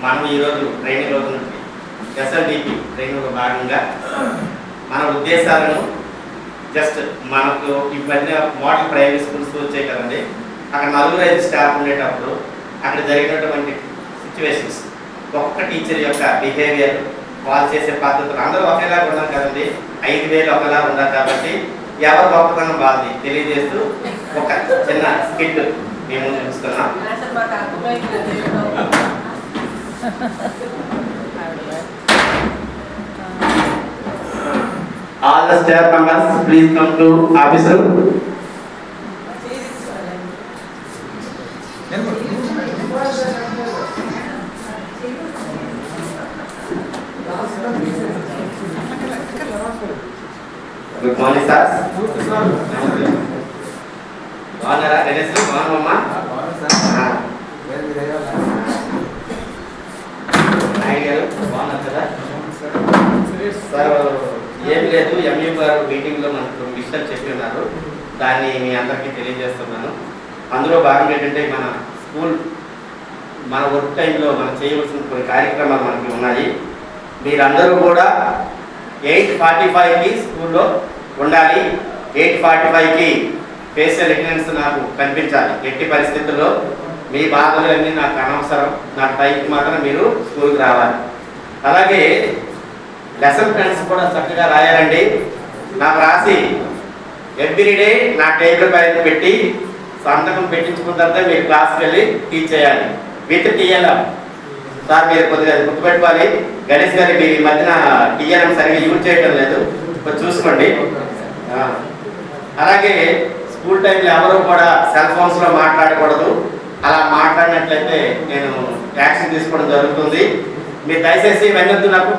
మనం ఈరోజు ట్రైనింగ్ రోజు నుండి ఎస్ఎల్డిపి ట్రైనింగ్లో భాగంగా మన ఉద్దేశాలను జస్ట్ మనకు ఈ మధ్య మోడల్ ప్రైమరీ స్కూల్స్ వచ్చాయి కదండి, అక్కడ 4-5 స్టాఫ్ ఉండేటప్పుడు అక్కడ జరిగినటువంటి సిచ్యువేషన్స్, ఒక్కొక్క టీచర్ యొక్క బిహేవియర్, వాళ్ళు చేసే పద్ధతులు అందరూ ఒకేలాగా ఉన్నారు కదండి, 5,000 ఒకలా ఉన్నారు. కాబట్టి ఎవరు గొప్పతనం బాధి తెలియజేస్తూ ఒక చిన్న స్కిట్ మేము చూస్తున్నాం. All the staff members, please come to officer. Good morning, sir. బాగున్నారా? గణేష్ బాగున్నామమ్మా? నాయుడు గారు బాగున్నారు కదా? సార్ ఏం లేదు, ఎంఈ గారు మీటింగ్లో మనకు విషయాలు చెప్పి ఉన్నారు, దాన్ని మీ అందరికీ తెలియజేస్తున్నాను. అందులో భాగంగా ఏంటంటే మన స్కూల్ మన వర్క్ టైంలో మనం చేయవలసిన కొన్ని కార్యక్రమాలు మనకి ఉన్నాయి. మీరందరూ కూడా 8:45కి స్కూల్లో ఉండాలి. 8:45కి ఫేషియల్ అటెండెన్స్ నాకు కనిపించాలి. ఎట్టి పరిస్థితుల్లో మీ బాధలు అన్నీ నాకు అనవసరం, నాకు టైంకి మాత్రం మీరు స్కూల్కి రావాలి. అలాగే లెసన్ ప్లాన్స్ కూడా చక్కగా రాయాలండి. నాకు రాసి ఎవ్రీడే నా టేబుల్ పైన పెట్టి సంతకం పెట్టించుకున్న తర్వాత మీరు క్లాస్కి వెళ్ళి టీచ్ చేయాలి. విత్ టీఎల్ఎం సార్, మీరు కొద్దిగా గుర్తుపెట్టుకోవాలి. గణేష్ గారి మీరు ఈ మధ్యన టీఎల్ఎం సరిగ్గా యూజ్ చేయడం లేదు, కొంచెం చూసుకోండి. అలాగే స్కూల్ టైంలో ఎవరు కూడా సెల్ ఫోన్స్లో మాట్లాడకూడదు. అలా మాట్లాడినట్లయితే నేను యాక్షన్ తీసుకోవడం జరుగుతుంది. మీరు దయచేసి వెళ్ళొద్దు. నాకు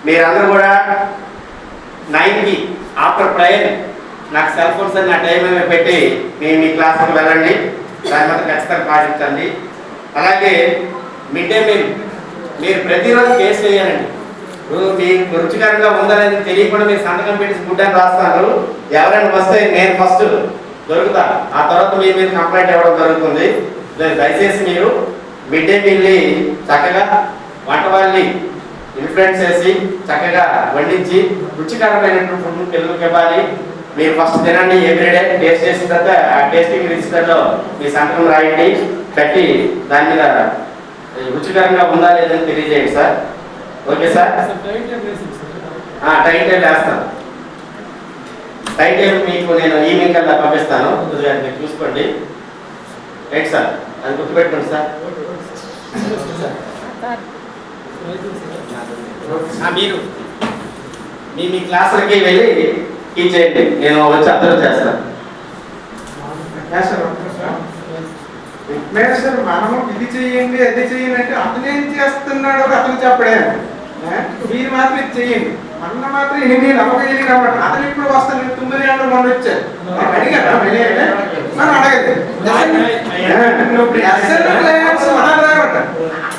మీరందరూ కూడా 9కి ఆఫ్టర్ ప్రేయర్ నాకు సెల్ ఫోన్స్ అని నా టైం పెట్టి మీ క్లాస్కి వెళ్ళండి. దాని మాత్రం ఖచ్చితంగా పాటించండి. అలాగే మిడ్ డే మీల్ మీరు ప్రతిరోజు కేసు చేయాలండి. మీకు రుచికరంగా ఉందని తెలియకుండా మీరు సంతకం పెట్టి ఫుడ్ అని రాస్తారు. ఎవరైనా వస్తే నేను ఫస్ట్ దొరుకుతా, ఆ తర్వాత మీ మీద కంప్లైంట్ ఇవ్వడం జరుగుతుంది. దయచేసి మీరు మిడ్ డే మీల్ని చక్కగా వంట వాళ్ళని ఇన్ఫ్లుయెన్స్ చేసి చక్కగా వండించి రుచికరమైనటువంటి ఫుడ్ పిల్లలకి ఇవ్వాలి. మీరు ఫస్ట్ తినండి, ఎవ్రీడే టేస్ట్ చేసిన తర్వాత ఆ టేస్టింగ్ రిజిస్టర్లో మీ సంతకం రాయండి, పెట్టి దాని మీద రుచికరంగా ఉందా లేదని తెలియజేయండి sir. Okay sir? Time table వేస్తాను. టైం టేబుల్ మీకు నేను ఈవినింగ్ కల్లా పంపిస్తాను, కొద్దిగా మీరు చూసుకోండి. రైట్ సార్, అది గుర్తుపెట్టుకోండి సార్. మీరు మీ క్లాసులకి వెళ్ళి టీచ్ చేయండి, నేను వచ్చి అర్థం చేస్తాను. సార్ మనము ఇది చెయ్యండి అది చెయ్యండి అంటే అతను ఏం చేస్తున్నాడో అతను చెప్పడే, మీరు మాత్రం ఇది చెయ్యండి. మొన్న మాత్రం ఎన్ని నమ్మకం కాబట్టి అతను ఇప్పుడు వస్తాను 9 గంటలు మొన్న వచ్చారు అడిగారు, మనం అడగదు.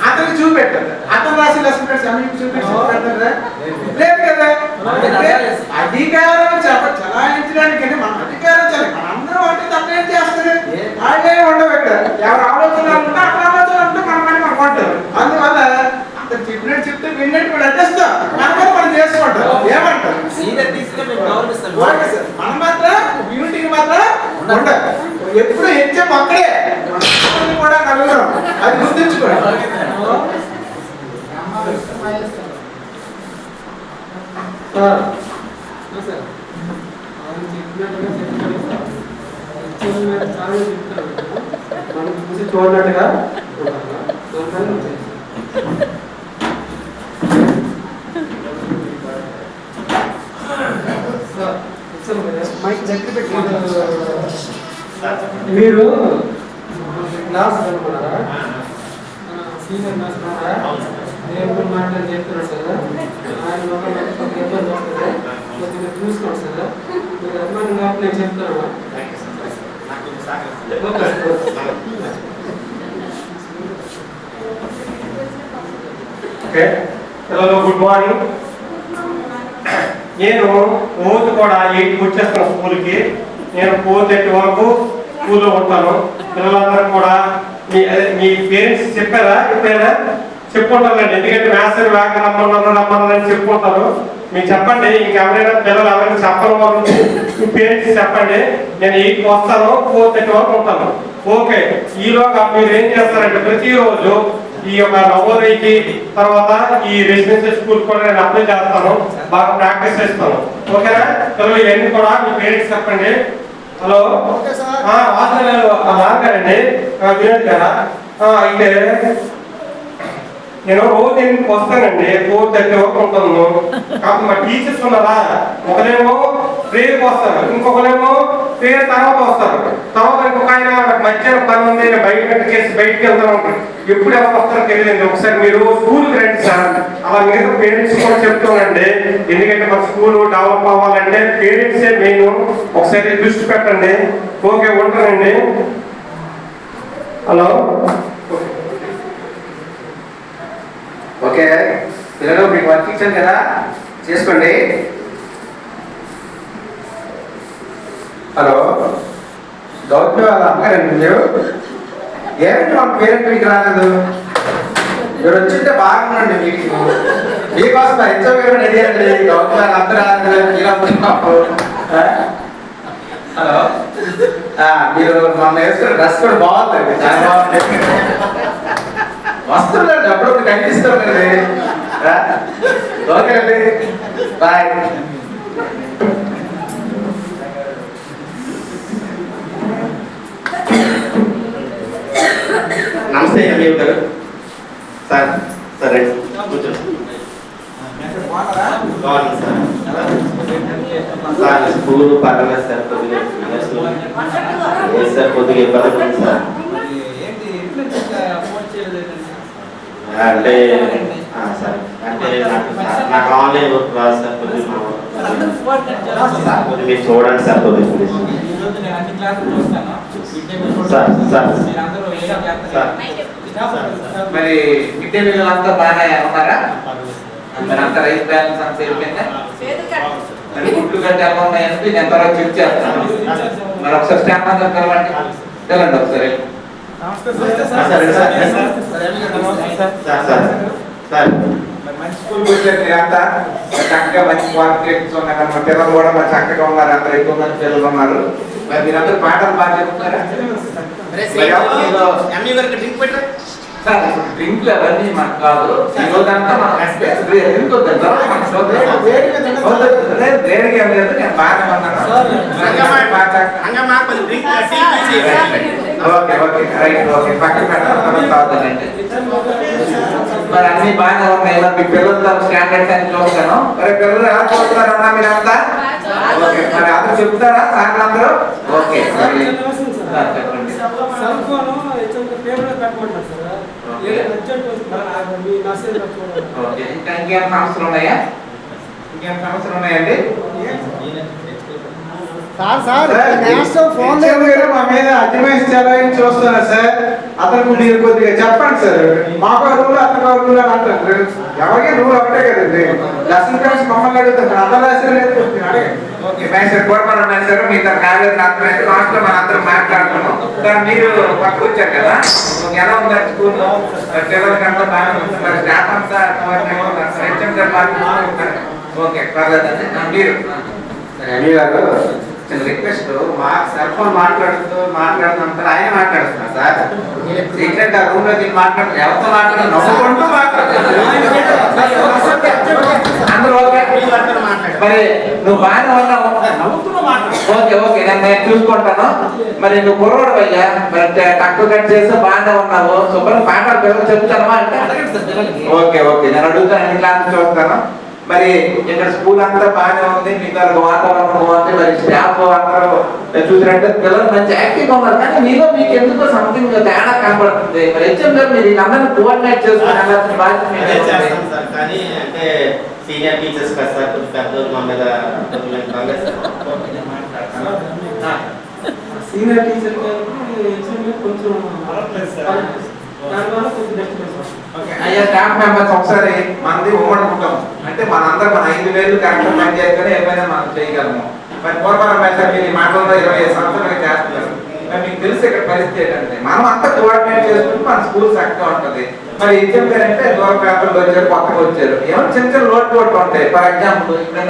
అతను చూపెట్టారు, అతను రాసి లెసన్ ప్లాన్స్ చూపెట్టారా లేదు కదా. అధికారం చలాయించడానికి మనం అధికారం చలి మనందరం అంటే తప్ప ఏం చేస్తారు, వాళ్ళే ఉండవు. ఇక్కడ ఎవరు ఆలోచన ఉంటే అక్కడ ఆలోచన ఉంటే మన పని మనకు ఉంటుంది. అందువల్ల అతను చెప్పినట్టు చెప్తే విన్నట్టు కూడా అడ్డేస్తాం, మనం చేసుకుంటాం. ఏమంటారు మనం మాత్రం యూనిటీకి మాత్రం ఉండదు. ఎప్పుడు హెచ్ఎం అక్కడే కూడా నలుగురం, అది గుర్తుంచుకోండి. చూడనట్టుగా మీరు క్లాస్ అనుకున్నారా, సీనియర్ క్లాస్ నేను మాట్లాడి చెప్తున్నాడు కదా, ఆయన ఇబ్బంది వస్తుంది, కొద్దిగా చూసుకోండి సార్. మీరు అభిమానం కాబట్టి నేను చెప్తున్నాను. ఓకే పిల్లలు, గుడ్ మార్నింగ్. నేను రోజు కూడా 8కి వచ్చేస్తాను స్కూల్కి. నేను 4:30 వరకు స్కూల్లో ఉంటాను. పిల్లలందరూ కూడా మీ పేరెంట్స్ చెప్పారా ఎప్పుడైనా చెప్పుకుంటారులేండి, ఎందుకంటే మ్యాథ్స్ వ్యాక్ రమ్మన్నారని చెప్పుకుంటారు. మీకు చెప్పండి, ఇంకెవరైనా పిల్లలు ఎవరైనా చెప్పని వాళ్ళు మీ పేరెంట్స్ చెప్పండి. నేను 8కి వస్తాను, 4:30 వరకు ఉంటాను. ఓకే, ఈలోగా మీరు ఏం చేస్తారంటే ప్రతిరోజు ఈ యొక్క నవోదయకి తర్వాత ఈ రెసిడెన్షియల్ స్కూల్ కూడా నేను అప్లై చేస్తాను, బాగా ప్రాక్టీస్ చేస్తాను. ఓకేనా పిల్లలు? ఇవన్నీ కూడా మీ పేరెంట్స్ చెప్పండి. హలో గారండి, వినోద్ గారా? అయితే నేను రోజు 8కి వస్తానండి, 4:30 వరకు ఉంటాను. కాబట్టి మా టీచర్స్ ఉన్నారా, ఒకరేమో ప్రేయర్కి వస్తారు, ఇంకొకరేమో ప్రేయర్ తర్వాత వస్తారు. తర్వాత ఇంకొక ఆయన మధ్యాహ్నం పని ఉంది బయటకి వెళ్తాను ఉంటారు. ఎప్పుడు ఎవరు వస్తారో తెలియదండి. ఒకసారి మీరు స్కూల్కి రండి సార్. అలా మిగతా పేరెంట్స్ కూడా చెప్తానండి, ఎందుకంటే మన స్కూల్ డెవలప్ అవ్వాలంటే పేరెంట్సే మెయిన్. ఒకసారి దృష్టి పెట్టండి. ఓకే, ఉంటానండి. హలో. ఓకే పిల్లలు, మీకు వర్క్ ఇచ్చాను కదా, చేసుకోండి. హలో, గౌతమి వాళ్ళ అమ్మగారండి మీరు? ఏమిటి వాళ్ళ పేరెంట్ మీకు రాలేదు? మీరు వచ్చింటే బాగుండండి. మీకోసం ఎంతో పేరు అడిగారండి. గౌతమి వాళ్ళ అందరూ రాలేదు. హలో, మీరు మొన్న వేసుకున్న డ్రెస్ కూడా బాగుందండి, చాలా బాగుంది. వస్తుందండి, అప్పుడప్పుడు కనిపిస్తాం కదండి. ఓకే అండి, బాయ్. నమస్తే ఎంఈఓ గారు. సార్ సరే కూర్చోండి. బాగుంది సార్. సార్ స్కూల్ పర్వాలేదు సార్, కొద్దిగా సార్ కొద్దిగా ఇబ్బంది ఉంది సార్. అంటే సార్, అంటే నాకు ఆన్లైన్ వర్క్ రాదు సార్. కొద్దిగా మీరు చూడండి సార్ కొద్దిగా సార్. సార్ మరి మిడ్ డే మీల్ అంతా బాగా ఉన్నారా? మరి అంతా రైస్ బ్యాలెన్స్ అంతా అయిపోయిందా? మరి గుడ్లు గడ్డ ఎలా ఉన్నాయంటే నేను ఎంతవరకు చెక్ చేస్తాను. మరి ఒకసారి స్టాఫ్ అందరూ కలవండి, వెళ్ళండి ఒకసారి. మంచి స్కూల్కి వచ్చారు మీరంతా, చక్కగా మంచి క్వాలిఫికేషన్స్ ఉన్నాయి. మన పిల్లలు కూడా మరి చక్కగా ఉన్నారు, అంతా ఎక్కువ మంది పిల్లలు ఉన్నారు. మరి మీరందరూ పాఠాలు బాగా చెప్తున్నారా? సార్ డ్రింక్లు అవన్నీ మాకు కాదు, ఈరోజంతా వేడిగా లేదు, నేను బాగా ఉన్నాను. ఓకే ఓకే రైట్, ఓకే పక్కన పెట్టాలండి. మరి అన్ని బాగానే ఉన్నాయి. మీ పిల్లలతో స్టాండర్డ్స్ అని చూస్తాను. మరి పిల్లలు ఎలా చూస్తున్నారన్నా మీరంతా? ఓకే, మరి అందరూ చెప్తారా సార్ అందరూ? ఓకే చెప్పండి. ఇంకా ఇంకేం సమస్యలు ఉన్నాయా? ఇంకేం సమస్యలు ఉన్నాయండి? ఫోన్ మా మీద అజమాయిస్తారని చూస్తున్నా సార్. అతను మీరు కొద్దిగా చెప్పండి సార్. మాకు రూల్ అతను రూల్ అని అంటారు. ఎవరికి రూల్ ఒకటే కదండి. లెసన్ కలిసి మమ్మల్ని అడుగుతారు, అందరూ రాశారు లేదు అడగండి. ఓకే సార్, కోరుకొని ఉన్నాయి సార్. మీ తన కాలేజ్ అర్థమైతే లాస్ట్ లో మనం అందరం మాట్లాడుతున్నాం సార్. మీరు పక్కకు వచ్చారు కదా, ఎలా ఉందా స్కూల్? పిల్లలకి అంతా బాగా ఉంటుంది. మరి స్టాఫ్ అంతా హెచ్ఎం సార్ బాగా. ఓకే పర్లేదండి. మీరు రవి గారు, చిన్న రిక్వెస్ట్, మా సెల్ ఫోన్ మాట్లాడుతున్నారు, ఆయన మాట్లాడుతున్నారు సార్. సీక్రెట్ ఆ రూమ్ లో మాట్లాడుతున్నారు, ఎవరితో మాట్లాడారు? నవ్వుకుంటూ అందరూ ఓకే. మరి నువ్వు బాగానే ఉన్నావు, ఓకే ఓకే, నేను చూసుకుంటాను. మరి నువ్వు కుర్రోడు అయ్యా, మరి తక్కువ కట్ చేస్తే బాగానే ఉన్నావు. శుభ్రం పాఠాలు పిల్లలు చెప్తానమా అంటే ఓకే ఓకే, నేను అడుగుతాను, ఎన్ని క్లాస్ చూస్తాను. మరి ఇక్కడ స్కూల్ అంతా బాగానే ఉంది, మీకు వాతావరణం బాగుంది. మరి స్టాఫ్ అందరూ చూసినట్టే పిల్లలు మంచి యాక్టివ్గా ఉన్నారు. కానీ మీలో మీకు ఎందుకో సంథింగ్ తేడా కనబడుతుంది. మరి హెచ్ఎం గారు మీరు వీళ్ళందరినీ కోఆర్డినేట్ చేసుకుని బాధ్యత. కానీ అంటే సీనియర్ టీచర్స్ కదా సార్, కొంచెం పెద్దలు మా మీద సీనియర్ టీచర్ కొంచెం అయ్యా స్టాఫ్ మెంబర్స్ ఒకసారి మనది ఉమ్మడి కుటుంబం అంటే మనందరం మన 5,000 కరెక్ట్ పని చేస్తేనే ఏమైనా మనం చేయగలము. మరి పూర్వరం మీరు మాటల్లో 25 సంవత్సరాలు చేస్తున్నారు. మరి మీకు తెలిసి ఇక్కడ పరిస్థితి ఏంటంటే మనం అంతా కోఆర్డినేట్ చేసుకుంటే మన స్కూల్ చక్కగా ఉంటుంది. మరి ఏం చెప్పారంటే దూర పేపర్లు వచ్చారు, కొత్తగా వచ్చారు, ఏమో చిన్న చిన్న లోటు ఉంటాయి. ఫర్ ఎగ్జాంపుల్ ఇప్పుడు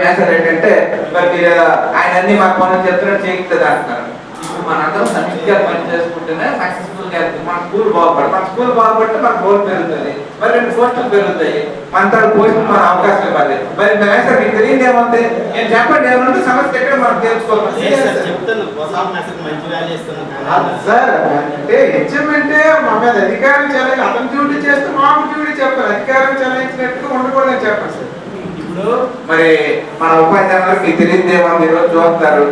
మేసర్ ఏంటంటే మరి మీరు ఆయన అన్ని మా పనులు చెప్తున్నా చేయట్లేదు అంటున్నారు. ఇప్పుడు మనందరం సమిష్టిగా పని చేసుకుంటేనే సక్సెస్ఫుల్ గా వెళ్తుంది. మన స్కూల్ బాగుపడుతుంది, మన స్కూల్ బాగుపడితే మన గోల్ పెరుగుతుంది, మరి 2 పోస్టులు పెరుగుతాయి, మన తన పోస్టులు మన అవకాశం ఇవ్వాలి. మరి మేసర్ మీకు తెలియదు ఏముంది, నేను చెప్పండి ఏమంటే సమస్య ఎక్కడ మనం తెలుసుకోవాలి. సార్ అంటే హెచ్ఎం అంటే మా మీద అధికారం చెల్లి అతను డ్యూటీ చేస్తే మాకు డ్యూటీ చెప్పాలి, అధికారం చెల్లించినట్టుగా ఉండకూడదని చెప్పండి సార్. మరి మన ఉపాధ్యాయులకు తెలియదు ఏముంది, ఈరోజు చూస్తారు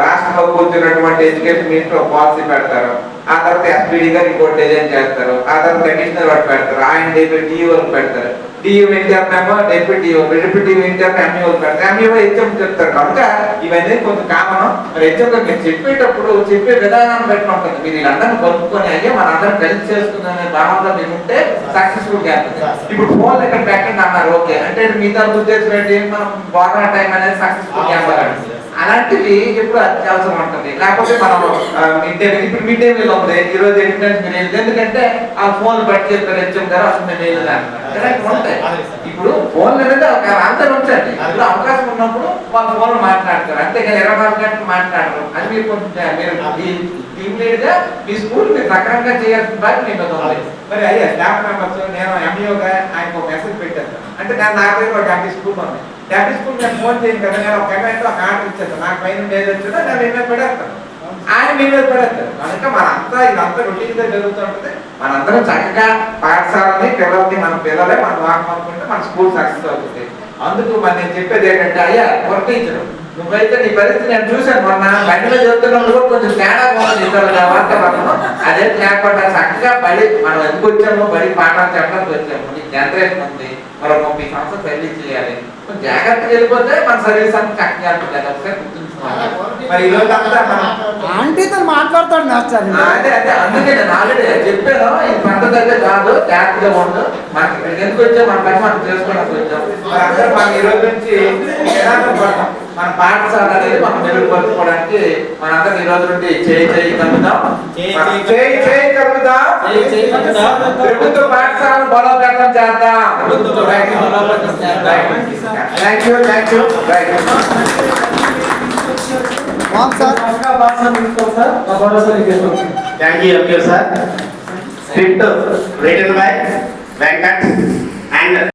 రాష్ట్రంలో కూర్చున్నటువంటి ఎడ్యుకేషన్ మినిస్టర్ పాలసీ పెడతారు, ఆ తర్వాత ఎస్పీడీగా రిపోర్ట్ డిజైన్ చేస్తారు, ఆ తర్వాత కమిషనర్ వాటి పెడతారు, ఆయన డిఓలు పెడతారు, డిఓ ఇంటర్నేమో డిప్యూటీ ఇంటర్ ఎంఈఓలు పెడతారు, ఎంఈఓ హెచ్ఎం చెప్తారు. కనుక ఇవన్నీ కొంత కామన్. మరి హెచ్ఎంగా మీరు చెప్పేటప్పుడు చెప్పే విధానాన్ని బట్టి ఉంటుంది. మీరు వీళ్ళందరినీ కలుపుకొని అయ్యే మనందరం కలిసి చేసుకుందనే భావనలో మీరు ఉంటే సక్సెస్ఫుల్ గా ఉంటుంది. ఇప్పుడు ఫోన్ ఇక్కడ పెట్టండి అన్నారు, ఓకే అంటే మిగతా ఉద్దేశం ఏంటి, మనం బాగా టైం అనేది సక్సెస్ఫుల్ గా అవ్వాలండి. అలాంటివి ఎప్పుడు అత్యవసరం ఉంటుంది. లేకపోతే మనం ఇప్పుడు మిడ్ డే మీల్ ఉంది, ఈ రోజు ఎంట్రన్స్ మీరు వెళ్ళి, ఎందుకంటే ఆ ఫోన్ బట్టి చెప్పారు హెచ్ఎం గారు అసలు మేము వెళ్ళాలి ఉంటాయి. ఇప్పుడు ఫోన్ అనేది ఒక ఆన్సర్ ఉంచండి. ఇప్పుడు అవకాశం ఉన్నప్పుడు వాళ్ళ ఫోన్ మాట్లాడతారు, అంతేగాని 24 గంటలు మాట్లాడరు. అది మీరు కొంచెం మీరు టీమ్ లీడ్ గా మీ స్కూల్ మీరు సక్రమంగా చేయాల్సిన బాధ్యత మీ మీద ఉంది. మరి అయ్యా స్టాఫ్ మెంబర్స్ నేను ఎంఈఓగా ఆయనకు ఒక మెసేజ్ పెట్టాను, అంటే నేను నా దగ్గర ఒక 50 స్కూల్ ఉంది, 50 స్కూల్ నేను ఫోన్ చేయను కదా, నేను ఒక కమెంట్ ఒక ఆర్డర్ ఇచ్చేస్తాను, నాకు పైన ఏది వచ్చిందో నేను మీ మీద పెడతాను, ఆయన మీ మీద పెడతారు. కనుక మనంతా ఇదంతా రొటీన్ గా జరుగుతుంటుంది. మనందరం చక్కగా పాఠశాలని పిల్లల్ని మన పిల్లలే మనం వాడుకుంటే మన స్కూల్ సక్సెస్ అవుతుంది. అందుకు మరి నేను చెప్పేది ఏంటంటే అయ్యా వర్క్ టీచర్ నువ్వైతే నీ పరిస్థితి నేను చూశాను, మొన్న బండిలో చెప్తున్నప్పుడు కొంచెం తేడా పోతుంది ఇతరుల వాతావరణం. అదే లేకుండా చక్కగా బడి మనం ఎందుకు వచ్చాము, బడి పాఠాలు చెప్పడానికి వచ్చాము, నీకు జనరేషన్ ఉంది, మరో 30 సంవత్సరాలు సర్వీస్ చేయాలి, జాగ్రత్తగా వెళ్ళిపోతే మన సర్వీస్ అంతా చక్కగా ఉంటుంది. ఒకసారి గుర్తుంచుకోవాలి. మరి ఈ రోజు అంతా మనం ఆంటీతో మాట్లాడతాడు మాస్టర్. అదే అదే అందుకే నేను ఆల్రెడీ చెప్పాను, ఈ పద్ధతి అయితే కాదు, జాగ్రత్తగా ఉండు, మనకి ఎందుకు వచ్చాం, మన పని మనం చేసుకోవడానికి వచ్చాం. మరి అందరూ మనం ఈ రోజు నుంచి నిదానం పడతాం. మన పాఠశాల అనేది మనం మెరుగుపరుచుకోవడానికి మనందరం ఈ రోజు నుండి చేయి కలుగుతాం, ప్రభుత్వ పాఠశాలను బలోపేతం చేద్దాం. Thank you Thank you, sir. Script written by Venkat and